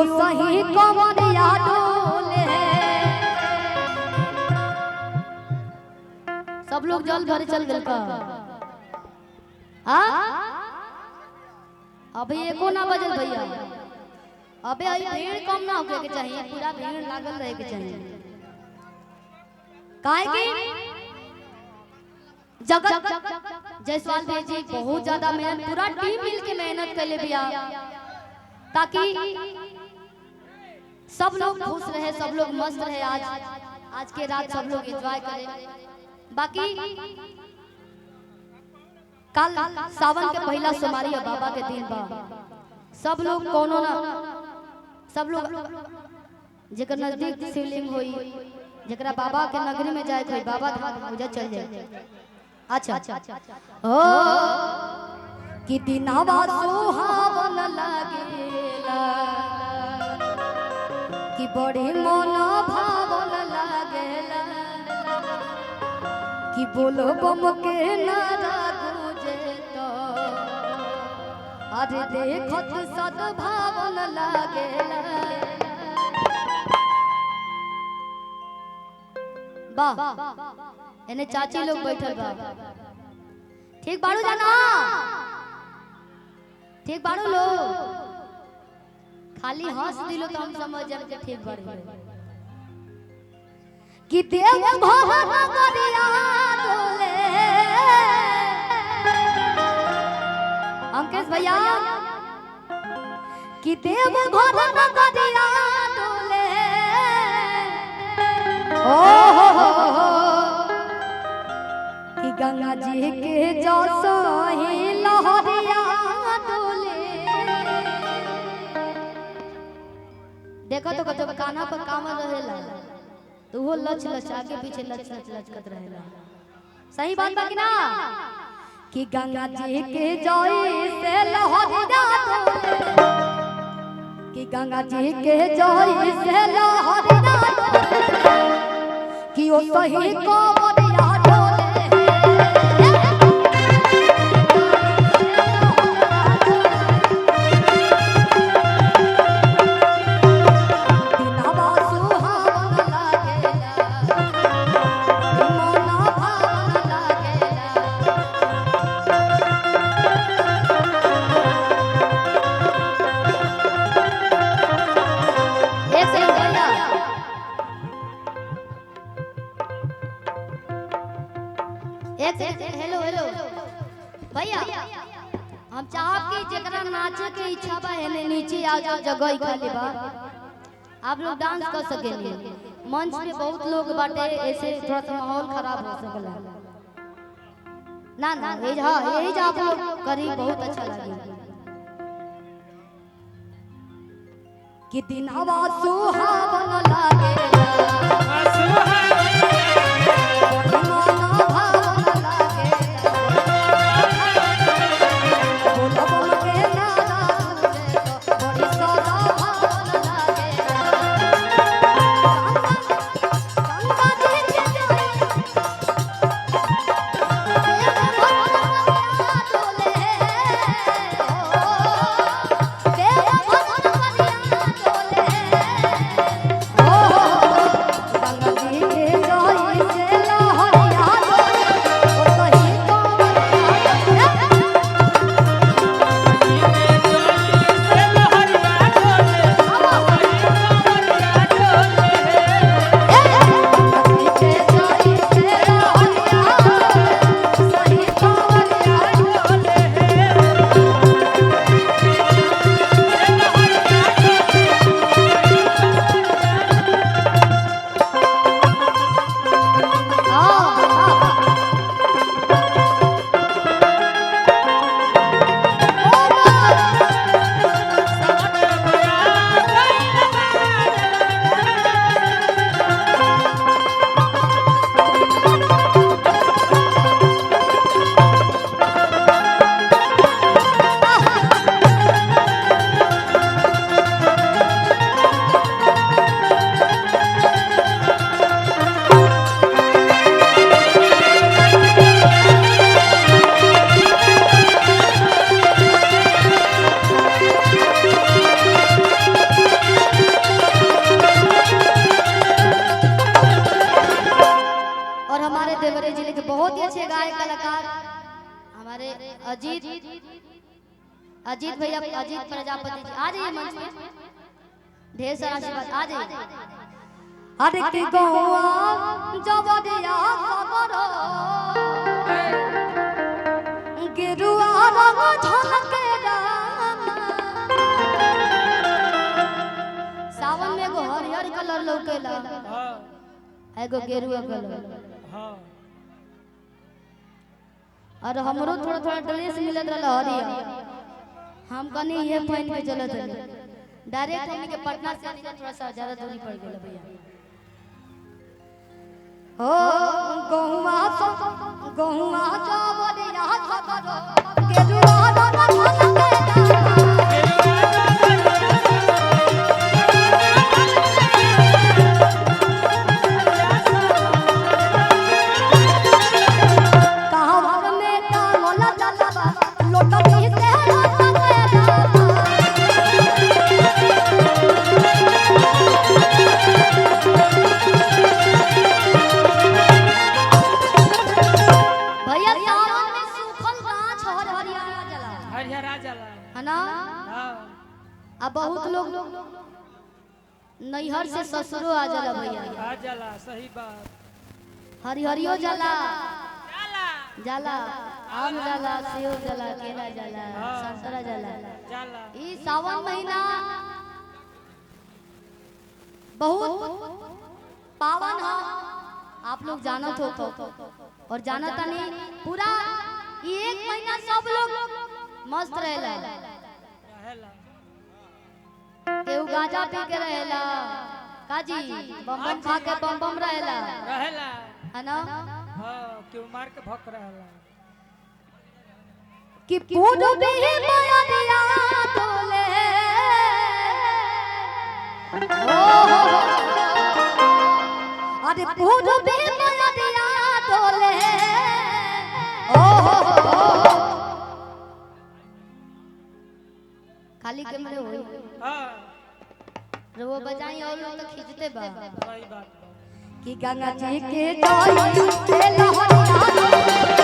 ओ सही कमरिया डोले। सब लोग जल भरे चल गए का अभी एको ना बजल भैया। अबे आई भीड़ कम ना होके के चाहिए, पूरा भीड़ लागल रहे के चाहिए। काहे की जगत जयसवाल भाई जी बहुत ज्यादा मेहनत, पूरा टीम मिल के मेहनत कर ले भैया, ताकि सब लोग खुश रहे, सब लोग मस्त रहे। आज के रात सब लोग एंजॉय करें। बाकी कल सावन के पहला सोमवारी बाबा के दिन बा, सब लोग कोनो ना सब लोग जेकर नजदीक शिवलिंग होई, जेकरा बाबा के नगरी में जाए कोई बाबा धाम पूजा चल जाए। अच्छा ओ कि दिनवा सुहावन लागेला, कि बड़ी मन भावन लागेला, कि बोलो बम के नारा गूंजे तो अरे देखत सद्भावन लागेला। वाह एने चाची लोग बैठल बा। ठीक बाड़ू जाना, ठीक बाड़ू लो, खाली हंस दिलो तो हम समझ जाए कि ठीक बाड़ू। कि देव घर नगरिया डोले, अंकेश भैया, कि देव घर नगरिया डोले। ओ कि गंगा जी के जसो ही लहरिया डोले। देखो तो कतो काना पर कामर रहेला तो वो लच लच आगे पीछे लच लच लचकत रहेला। सही बात बा कि ना? कि गंगा जी के जई से लहरिया डोले, कि गंगा जी के जई से लहरिया डोले, कि ओ सही कमरिया डोले। हेलो हेलो भैया, हम चाहब कि जेकरा नाचे के इच्छा बा एने नीचे आ जाओ, जगह खाली बा, आप लोग डांस कर सकेंगे। मंच पे बहुत लोग बाटे, ऐसे थोड़ा सा माहौल खराब हो सकला। ना ना यही आप लोग करी, बहुत अच्छा लगे। कि दिनवा सुहावन लागेला, गंगा जी के जई हमारे अजीत अजीत भैया, अजीत प्रजापति जी आ जाइए मंच पे, ढेर सारा आशीर्वाद आ जाइए। अरे की गौआ जवरिया खबरो गेरुआ रंग झलके रामा, सावन में एगो हरियर कलर लौकेला, एगो गेरुआ कलर। और हमरो थोड़ा थोड़ा ड्रेस मिलत रहल हरियर, हम कनी ये पहन के चलत रही। डायरेक्ट हमनी के पटना से आने का थोड़ा सा ज्यादा दूरी पड़ गेल भैया। ओ गहुआ जवरिया खबरो गेरुआ रंग झलके अब बहुत लोग नैहर से ससुरो आ जाला भैया, आ जाला, सही बात। हरिहरियो जाला जाला, आम जाला, सेव जाला, केला जाला, संतरा जाला। ई सावन महीना बहुत पावन है, आप लोग जानत हो और जानत नहीं। पूरा एक महीना सब लोग मस्त रहेला, केहू गांजा पी के रहेला, काजी बम बम खा के बम बम रहेला है ना। हां केहू मार के भक रहेला कि पूरबी माया दिया तोले ओ अरे पूरबी माया दिया तोले ओ खाली के मरे होई। हां वो बजाई और लोग तो खींचते बा, सही बात कि गंगा जी के जाई के लहरिया